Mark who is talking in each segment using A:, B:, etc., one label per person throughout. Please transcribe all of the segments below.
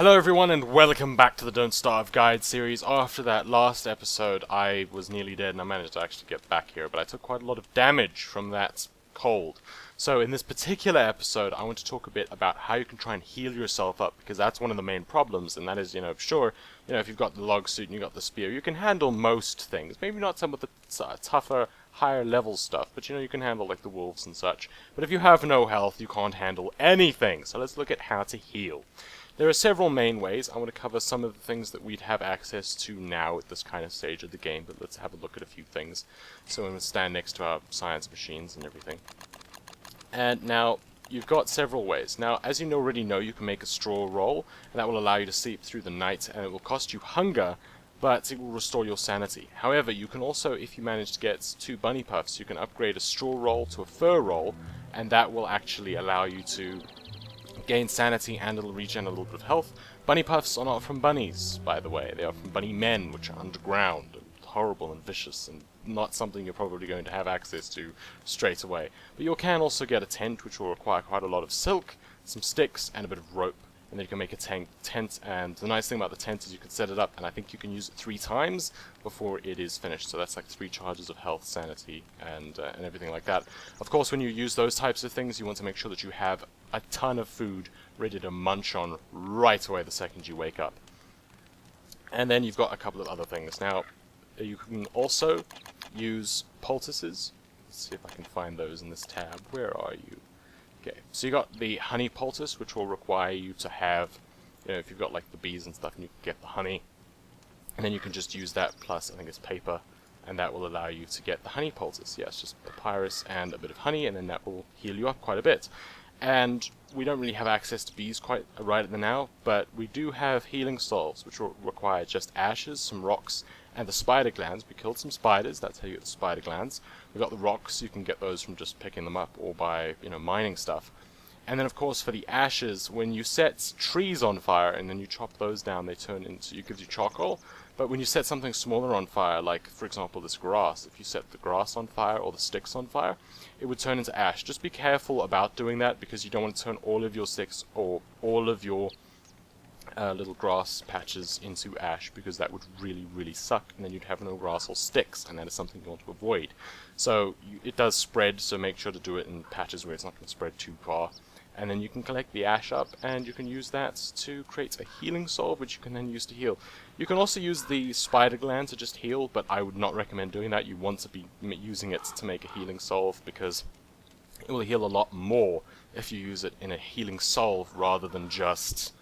A: Hello everyone and welcome back to the Don't Starve Guide series. After that last episode I was nearly dead and I managed to actually get back here, but I took quite a lot of damage from that cold. So in this particular episode I want to talk a bit about how you can try and heal yourself up, because that's one of the main problems, and that is, sure, if you've got the log suit and you've got the spear, you can handle most things. Maybe not some of the tougher, higher level stuff, but you can handle like the wolves and such. But if you have no health, you can't handle anything. So let's look at how to heal. There are several main ways. I want to cover some of the things that we'd have access to now at this kind of stage of the game, but let's have a look at a few things. So I'm going to stand next to our science machines and everything. And now, you've got several ways. Now, as you already know, you can make a straw roll, and that will allow you to sleep through the night, and it will cost you hunger, but it will restore your sanity. However, you can also, if you manage to get 2 bunny puffs, you can upgrade a straw roll to a fur roll, and that will actually allow you to gain sanity and it'll regen a little bit of health. Bunny puffs are not from bunnies, by the way. They are from bunny men, which are underground and horrible and vicious and not something you're probably going to have access to straight away. But you can also get a tent, which will require quite a lot of silk, some sticks, and a bit of rope. And then you can make a tent, and the nice thing about the tent is you can set it up, and I think you can use it 3 times before it is finished. So that's like 3 charges of health, sanity, and everything like that. Of course, when you use those types of things, you want to make sure that you have a ton of food ready to munch on right away the second you wake up. And then you've got a couple of other things. Now, you can also use poultices. Let's see if I can find those in this tab. Where are you? Okay, so you got the honey poultice, which will require you to have, if you've got like the bees and stuff, and you can get the honey, and then you can just use that plus, I think it's paper, and that will allow you to get the honey poultice. Yeah, it's just papyrus and a bit of honey, and then that will heal you up quite a bit. And we don't really have access to bees quite right at the now, but we do have healing salves, which will require just ashes, some rocks, and the spider glands. We killed some spiders, that's how you get the spider glands. We've got the rocks, you can get those from just picking them up or by, mining stuff. And then of course for the ashes, when you set trees on fire and then you chop those down, they turn into, it gives you charcoal. But when you set something smaller on fire, like for example this grass, if you set the grass on fire or the sticks on fire, it would turn into ash. Just be careful about doing that, because you don't want to turn all of your sticks or all of your little grass patches into ash, because that would really suck, and then you'd have no grass or sticks, and that is something you want to avoid. So it does spread, so make sure to do it in patches where it's not going to spread too far. And then you can collect the ash up, and you can use that to create a healing salve, which you can then use to heal. You can also use the spider gland to just heal, but I would not recommend doing that. You want to be using it to make a healing salve, because it will heal a lot more if you use it in a healing salve rather than just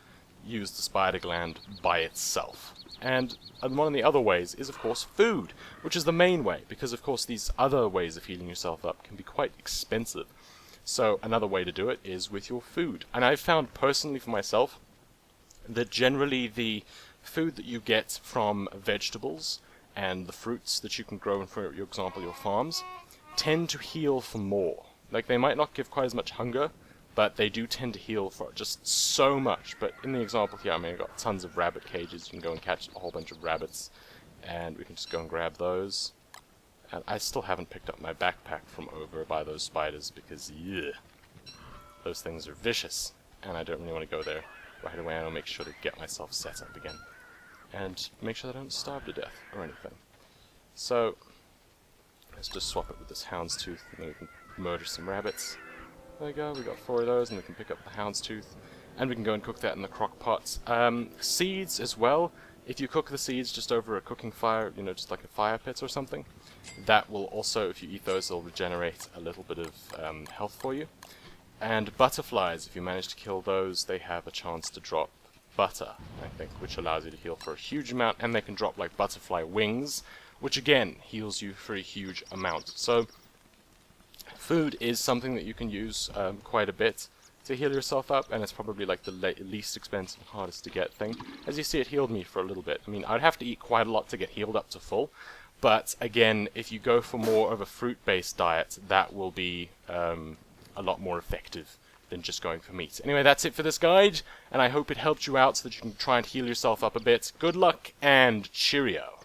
A: use the spider gland by itself. And one of the other ways is, of course, food, which is the main way, because, of course, these other ways of healing yourself up can be quite expensive. So another way to do it is with your food. And I've found personally for myself that generally the food that you get from vegetables and the fruits that you can grow in, for example, your farms, tend to heal for more. Like, they might not give quite as much hunger, but they do tend to heal for just so much. But in the example here, I've got tons of rabbit cages. You can go and catch a whole bunch of rabbits, and we can just go and grab those. And I still haven't picked up my backpack from over by those spiders, because, yeah, those things are vicious, and I don't really want to go there right away. I'll make sure to get myself set up again, and make sure that I don't starve to death or anything. So, let's just swap it with this houndstooth, and then we can murder some rabbits. There we go, we got 4 of those, and we can pick up the houndstooth, and we can go and cook that in the crock pot. Seeds as well. If you cook the seeds just over a cooking fire, just like a fire pit or something, that will also, if you eat those, they'll regenerate a little bit of health for you. And butterflies, if you manage to kill those, they have a chance to drop butter, I think, which allows you to heal for a huge amount, and they can drop like butterfly wings, which again heals you for a huge amount. So food is something that you can use quite a bit to heal yourself up, and it's probably like the least expensive, hardest to get thing. As you see, it healed me for a little bit. I mean, I'd have to eat quite a lot to get healed up to full, but again, if you go for more of a fruit-based diet, that will be a lot more effective than just going for meat. Anyway, that's it for this guide, and I hope it helped you out so that you can try and heal yourself up a bit. Good luck, and cheerio!